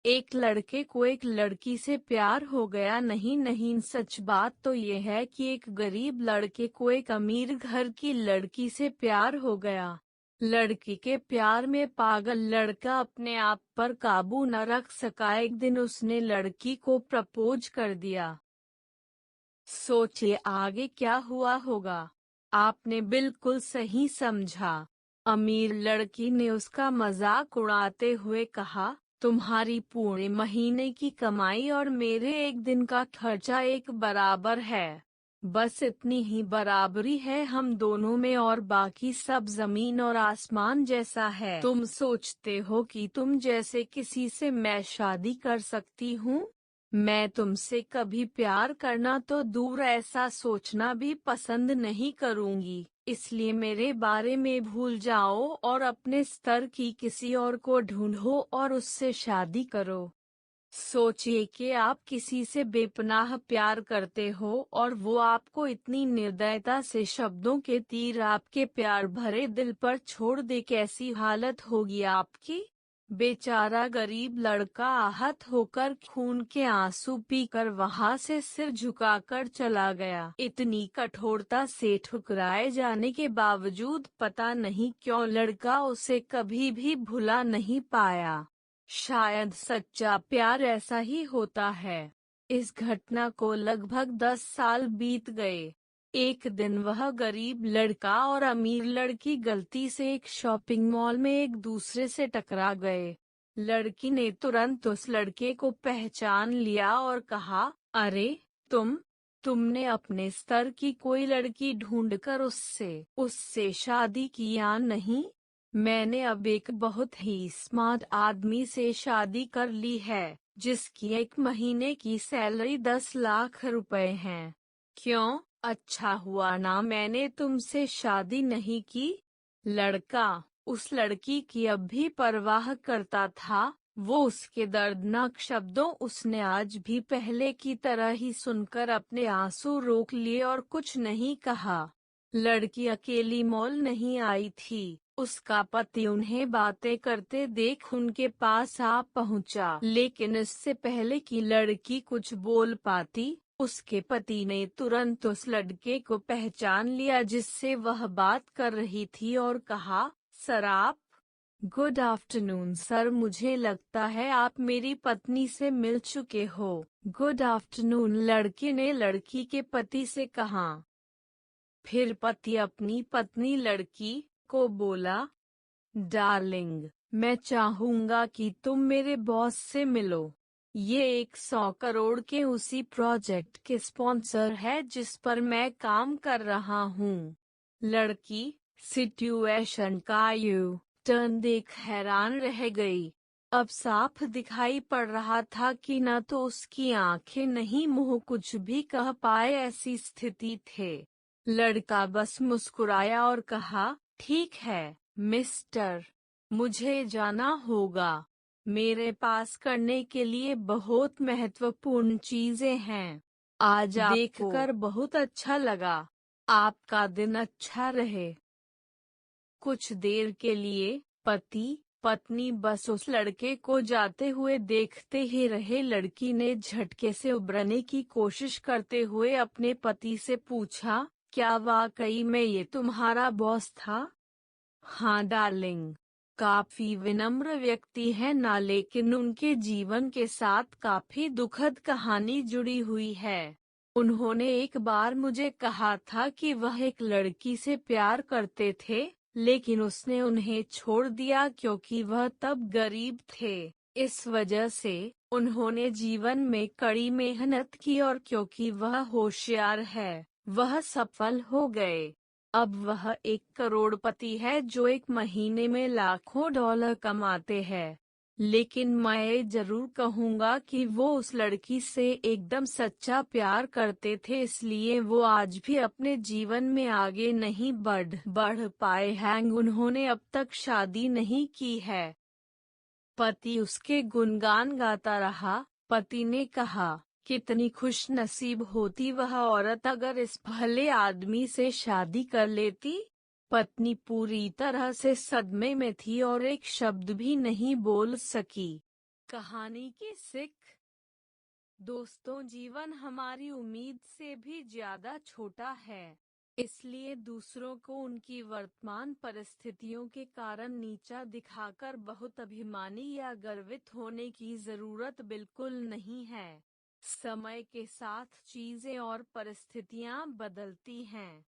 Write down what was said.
एक लड़के को एक लड़की से प्यार हो गया। नहीं नहीं, सच बात तो ये है कि एक गरीब लड़के को एक अमीर घर की लड़की से प्यार हो गया। लड़की के प्यार में पागल लड़का अपने आप पर काबू न रख सका। एक दिन उसने लड़की को प्रपोज कर दिया। सोचिए आगे क्या हुआ होगा। आपने बिल्कुल सही समझा। अमीर लड़की ने उसका मजाक उड़ाते हुए कहा, तुम्हारी पूरे महीने की कमाई और मेरे एक दिन का खर्चा एक बराबर है। बस इतनी ही बराबरी है हम दोनों में और बाकी सब जमीन और आसमान जैसा है। तुम सोचते हो कि तुम जैसे किसी से मैं शादी कर सकती हूँ? मैं तुमसे कभी प्यार करना तो दूर, ऐसा सोचना भी पसंद नहीं करूँगी। इसलिए मेरे बारे में भूल जाओ और अपने स्तर की किसी और को ढूंढो और उससे शादी करो। सोचिए कि आप किसी से बेपनाह प्यार करते हो और वो आपको इतनी निर्दयता से शब्दों के तीर आपके प्यार भरे दिल पर छोड़ दे, कैसी हालत होगी आपकी। बेचारा गरीब लड़का आहत होकर खून के आंसू पीकर वहां से सिर झुकाकर चला गया। इतनी कठोरता से ठुकराए जाने के बावजूद पता नहीं क्यों लड़का उसे कभी भी भुला नहीं पाया। शायद सच्चा प्यार ऐसा ही होता है। इस घटना को लगभग 10 साल बीत गए। एक दिन वह गरीब लड़का और अमीर लड़की गलती से एक शॉपिंग मॉल में एक दूसरे से टकरा गए। लड़की ने तुरंत उस लड़के को पहचान लिया और कहा, अरे तुमने अपने स्तर की कोई लड़की ढूंढकर उससे शादी की या नहीं? मैंने अब एक बहुत ही स्मार्ट आदमी से शादी कर ली है, जिसकी एक महीने की सैलरी 10 लाख रुपए है। क्यों, अच्छा हुआ ना मैंने तुमसे शादी नहीं की? लड़का उस लड़की की अब भी परवाह करता था। वो उसके दर्दनाक शब्दों उसने आज भी पहले की तरह ही सुनकर अपने आंसू रोक लिए और कुछ नहीं कहा। लड़की अकेली मॉल नहीं आई थी। उसका पति उन्हें बातें करते देख उनके पास आ पहुंचा, लेकिन इससे पहले कि लड़की कुछ बोल पाती, उसके पति ने तुरंत उस लड़के को पहचान लिया जिससे वह बात कर रही थी और कहा, सर आप। गुड आफ्टरनून सर, मुझे लगता है आप मेरी पत्नी से मिल चुके हो। गुड आफ्टरनून, लड़के ने लड़की के पति से कहा। फिर पति अपनी पत्नी लड़की को बोला, डार्लिंग, मैं चाहूंगा कि तुम मेरे बॉस से मिलो। ये 100 करोड़ के उसी प्रोजेक्ट के स्पॉन्सर है जिस पर मैं काम कर रहा हूँ। लड़की सिचुएशन का यू टर्न देख हैरान रह गई। अब साफ दिखाई पड़ रहा था कि न तो उसकी आंखें नहीं मुंह कुछ भी कह पाए, ऐसी स्थिति थे। लड़का बस मुस्कुराया और कहा, ठीक है मिस्टर, मुझे जाना होगा। मेरे पास करने के लिए बहुत महत्वपूर्ण चीजें हैं। आज देखकर बहुत अच्छा लगा। आपका दिन अच्छा रहे। कुछ देर के लिए पति पत्नी बस उस लड़के को जाते हुए देखते ही रहे। लड़की ने झटके से उबरने की कोशिश करते हुए अपने पति से पूछा, क्या वाकई में ये तुम्हारा बॉस था? हाँ डार्लिंग। काफी विनम्र व्यक्ति है ना, लेकिन उनके जीवन के साथ काफी दुखद कहानी जुड़ी हुई है। उन्होंने एक बार मुझे कहा था कि वह एक लड़की से प्यार करते थे, लेकिन उसने उन्हें छोड़ दिया क्योंकि वह तब गरीब थे। इस वजह से उन्होंने जीवन में कड़ी मेहनत की और क्योंकि वह होशियार है, वह सफल हो गए। अब वह एक करोड़पति है जो एक महीने में लाखों डॉलर कमाते हैं। लेकिन मैं जरूर कहूँगा कि वो उस लड़की से एकदम सच्चा प्यार करते थे, इसलिए वो आज भी अपने जीवन में आगे नहीं बढ़ पाए हैं। उन्होंने अब तक शादी नहीं की है। पति उसके गुणगान गाता रहा। पति ने कहा, कितनी खुश नसीब होती वह औरत अगर इस भले आदमी से शादी कर लेती। पत्नी पूरी तरह से सदमे में थी और एक शब्द भी नहीं बोल सकी। कहानी की सीख। दोस्तों, जीवन हमारी उम्मीद से भी ज्यादा छोटा है, इसलिए दूसरों को उनकी वर्तमान परिस्थितियों के कारण नीचा दिखाकर बहुत अभिमानी या गर्वित होने की जरूरत बिल्कुल नहीं है। समय के साथ चीजें और परिस्थितियां बदलती हैं।